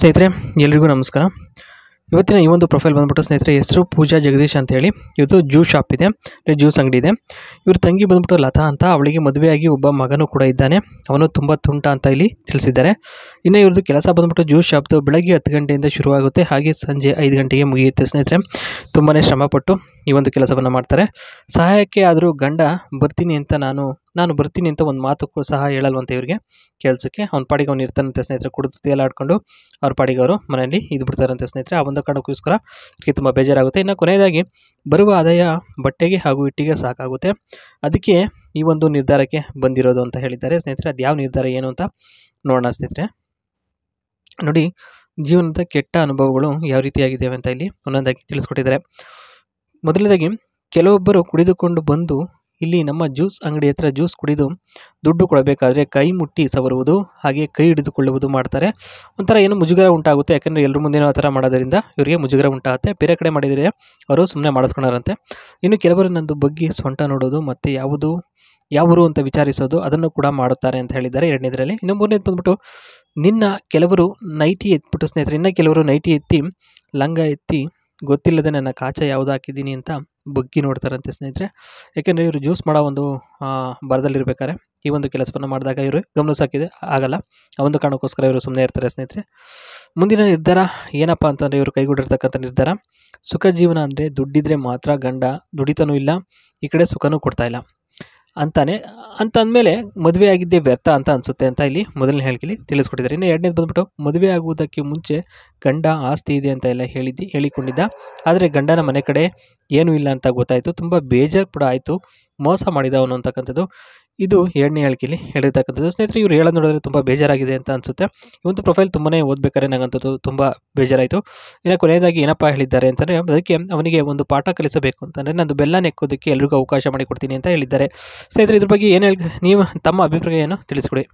ಸ್ನೇಹಿತರೆ ಎಲ್ರಿಗೂ ನಮಸ್ಕಾರ. ಇವತ್ತಿನ ಈ ಒಂದು ಪ್ರೊಫೈಲ್ ಬಂದ್ಬಿಟ್ಟು ಸ್ನೇಹಿತರೆ ಹೆಸರು ಪೂಜಾ ಜಗದೀಶ್ ಅಂತ ಹೇಳಿ. ಇವತ್ತು ಜ್ಯೂಸ್ ಶಾಪ್ ಇದೆ, ಜ್ಯೂಸ್ ಅಂಗಡಿ ಇದೆ. ಇವ್ರ ತಂಗಿ ಬಂದ್ಬಿಟ್ಟು ಲತಾ ಅಂತ, ಅವಳಿಗೆ ಮದುವೆಯಾಗಿ ಒಬ್ಬ ಮಗನೂ ಕೂಡ ಇದ್ದಾನೆ. ಅವನು ತುಂಬ ತುಂಟ ಅಂತ ಇಲ್ಲಿ ತಿಳಿಸಿದ್ದಾರೆ. ಇನ್ನು ಇವ್ರದ್ದು ಕೆಲಸ ಬಂದ್ಬಿಟ್ಟು ಜ್ಯೂಸ್ ಶಾಪ್ದು ಬೆಳಗ್ಗೆ 10 ಗಂಟೆಯಿಂದ ಶುರುವಾಗುತ್ತೆ, ಹಾಗೆ ಸಂಜೆ 5 ಗಂಟೆಗೆ ಮುಗಿಯುತ್ತೆ. ಸ್ನೇಹಿತರೆ ತುಂಬಾ ಶ್ರಮಪಟ್ಟು ಈ ಒಂದು ಕೆಲಸವನ್ನು ಮಾಡ್ತಾರೆ. ಸಹಾಯಕ್ಕೆ ಆದರೂ ಗಂಡ ನಾನು ಬರ್ತೀನಿ ಅಂತ ಒಂದು ಮಾತು ಸಹ ಹೇಳಲ್ವಂತೆ ಇವ್ರಿಗೆ ಕೆಲಸಕ್ಕೆ. ಅವ್ನ ಪಾಡಿಗೆ ಅವ್ನು ಇರ್ತಾನಂತೆ ಸ್ನೇಹಿತರೆ, ಕುಡಿದು ಆಡ್ಕೊಂಡು ಅವ್ರ ಪಾಡಿಗೆ ಅವರು ಮನೆಯಲ್ಲಿ ಇದು ಬಿಡ್ತಾರಂತೆ ಸ್ನೇಹಿತರೆ. ಆ ಒಂದು ಕಾರಣಕ್ಕೋಸ್ಕರ ಇವರಿಗೆ ತುಂಬ ಬೇಜಾರಾಗುತ್ತೆ. ಇನ್ನು ಕೊನೆಯದಾಗಿ ಬರುವ ಆದಾಯ ಬಟ್ಟೆಗೆ ಹಾಗೂ ಹಿಟ್ಟಿಗೆ ಸಾಕಾಗುತ್ತೆ, ಅದಕ್ಕೆ ಈ ಒಂದು ನಿರ್ಧಾರಕ್ಕೆ ಬಂದಿರೋದು ಅಂತ ಹೇಳಿದ್ದಾರೆ ಸ್ನೇಹಿತರೆ. ಅದು ಯಾವ ನಿರ್ಧಾರ ಏನು ಅಂತ ನೋಡೋಣ ಸ್ನೇಹಿತರೆ. ನೋಡಿ, ಜೀವನದ ಕೆಟ್ಟ ಅನುಭವಗಳು ಯಾವ ರೀತಿಯಾಗಿದ್ದಾವೆ ಅಂತ ಇಲ್ಲಿ ಒಂದೊಂದಾಗಿ ತಿಳಿಸ್ಕೊಟ್ಟಿದ್ದಾರೆ. ಮೊದಲನೇದಾಗಿ, ಕೆಲವೊಬ್ಬರು ಕುಡಿದುಕೊಂಡು ಬಂದು ಇಲ್ಲಿ ನಮ್ಮ ಜ್ಯೂಸ್ ಅಂಗಡಿ ಹತ್ರ ಜ್ಯೂಸ್ ಕುಡಿದು ದುಡ್ಡು ಕೊಡಬೇಕಾದ್ರೆ ಕೈ ಮುಟ್ಟಿ ಸವರುವುದು, ಹಾಗೆ ಕೈ ಹಿಡಿದುಕೊಳ್ಳುವುದು ಮಾಡ್ತಾರೆ. ಒಂಥರ ಏನು ಮುಜುಗರ ಉಂಟಾಗುತ್ತೆ, ಯಾಕಂದರೆ ಎಲ್ಲರ ಮುಂದೆನೂ ಆ ಥರ ಮಾಡೋದ್ರಿಂದ ಇವರಿಗೆ ಮುಜುಗರ ಉಂಟಾಗುತ್ತೆ. ಬೇರೆ ಕಡೆ ಮಾಡಿದರೆ ಅವರು ಸುಮ್ಮನೆ ಮಾಡಿಸ್ಕೊಳಾರಂತೆ. ಇನ್ನು ಕೆಲವರು ನಂದು ಬಗ್ಗೆ ಸೊಂಟ ನೋಡೋದು ಮತ್ತು ಯಾವರು ಅಂತ ವಿಚಾರಿಸೋದು, ಅದನ್ನು ಕೂಡ ಮಾಡುತ್ತಾರೆ ಅಂತ ಹೇಳಿದ್ದಾರೆ ಎರಡನೇದರಲ್ಲಿ. ಇನ್ನು ಮೂರನೇದು ಬಂದ್ಬಿಟ್ಟು, ಕೆಲವರು ನೈಟಿ ಎತ್ಬಿಟ್ಟು ಸ್ನೇಹಿತರೆ, ಕೆಲವರು ನೈಟಿ ಎತ್ತಿ ಲಂಗ ಎತ್ತಿ ಗೊತ್ತಿಲ್ಲದೆ ನನ್ನ ಕಾಚ ಯಾವುದು ಹಾಕಿದ್ದೀನಿ ಅಂತ ಬಗ್ಗಿ ನೋಡ್ತಾರಂತೆ ಸ್ನೇಹಿತರೆ. ಯಾಕೆಂದರೆ ಇವರು ಜ್ಯೂಸ್ ಮಾಡೋ ಒಂದು ಬರದಲ್ಲಿರ್ಬೇಕಾದ್ರೆ ಈ ಒಂದು ಕೆಲಸವನ್ನು ಮಾಡಿದಾಗ ಇವರು ಗಮನಿಸೋಕ್ಕಿದೆ ಆಗಲ್ಲ. ಆ ಒಂದು ಕಾರಣಕ್ಕೋಸ್ಕರ ಇವರು ಸುಮ್ಮನೆ ಇರ್ತಾರೆ ಸ್ನೇಹಿತರೆ. ಮುಂದಿನ ನಿರ್ಧಾರ ಏನಪ್ಪ ಅಂತಂದರೆ, ಇವರು ಕೈಗೊಂಡಿರ್ತಕ್ಕಂಥ ನಿರ್ಧಾರ, ಸುಖ ಜೀವನ ಅಂದರೆ ದುಡ್ಡಿದ್ರೆ ಮಾತ್ರ, ಗಂಡ ದುಡಿತಾನೂ ಇಲ್ಲ, ಈ ಕಡೆ ಸುಖನೂ ಕೊಡ್ತಾಯಿಲ್ಲ ಅಂದಮೇಲೆ ಮದುವೆ ಆಗಿದ್ದೇ ವ್ಯರ್ಥ ಅಂತ ಅನಿಸುತ್ತೆ ಅಂತ ಇಲ್ಲಿ ಮೊದಲನೇ ಹೇಳಿಕೆಯಲ್ಲಿ ತಿಳಿಸ್ಕೊಟ್ಟಿದ್ದಾರೆ. ಇನ್ನು ಎರಡನೇದು ಬಂದ್ಬಿಟ್ಟು, ಮದುವೆ ಆಗುವುದಕ್ಕೆ ಮುಂಚೆ ಗಂಡ ಆಸ್ತಿ ಇದೆ ಅಂತ ಎಲ್ಲ ಹೇಳಿಕೊಂಡಿದ್ದ, ಆದರೆ ಗಂಡನ ಮನೆ ಕಡೆ ಏನೂ ಇಲ್ಲ ಅಂತ ಗೊತ್ತಾಯಿತು, ತುಂಬ ಬೇಜಾರು ಕೂಡ ಆಯಿತು, ಮೋಸ ಮಾಡಿದವನು ಅಂತಕ್ಕಂಥದ್ದು ಇದು ಎರಡನೇ ಹೇಳಿಕೆಯಲ್ಲಿ ಹೇಳಿರ್ತಕ್ಕಂಥದ್ದು ಸ್ನೇಹಿತರೆ. ಇವರು ಹೇಳೋದು ನೋಡಿದ್ರೆ ತುಂಬ ಬೇಜಾರಾಗಿದೆ ಅಂತ ಅನಿಸುತ್ತೆ. ಇವತ್ತು ಪ್ರೊಫೈಲ್ ತುಂಬನೇ ಓದಬೇಕಾದ್ರೆ ನನಗಂತದ್ದು ತುಂಬ ಬೇಜಾರಾಯಿತು. ಇನ್ನು ಕೊನೆಯದಾಗಿ ಏನಪ್ಪ ಹೇಳಿದ್ದಾರೆ ಅಂತಂದರೆ, ಅದಕ್ಕೆ ಅವನಿಗೆ ಒಂದು ಪಾಠ ಕಲಿಸಬೇಕು ಅಂತಂದರೆ ನಂದು ಬೆಲ್ಲ ನೆಕ್ಕೋದಕ್ಕೆ ಎಲ್ರಿಗೂ ಅವಕಾಶ ಮಾಡಿಕೊಡ್ತೀನಿ ಅಂತ ಹೇಳಿದ್ದಾರೆ ಸ್ನೇಹಿತರೆ. ಇದ್ರ ಬಗ್ಗೆ ಏನು ನೀವು ತಮ್ಮ ಅಭಿಪ್ರಾಯ ಏನು ತಿಳಿಸ್ಕೊಡಿ.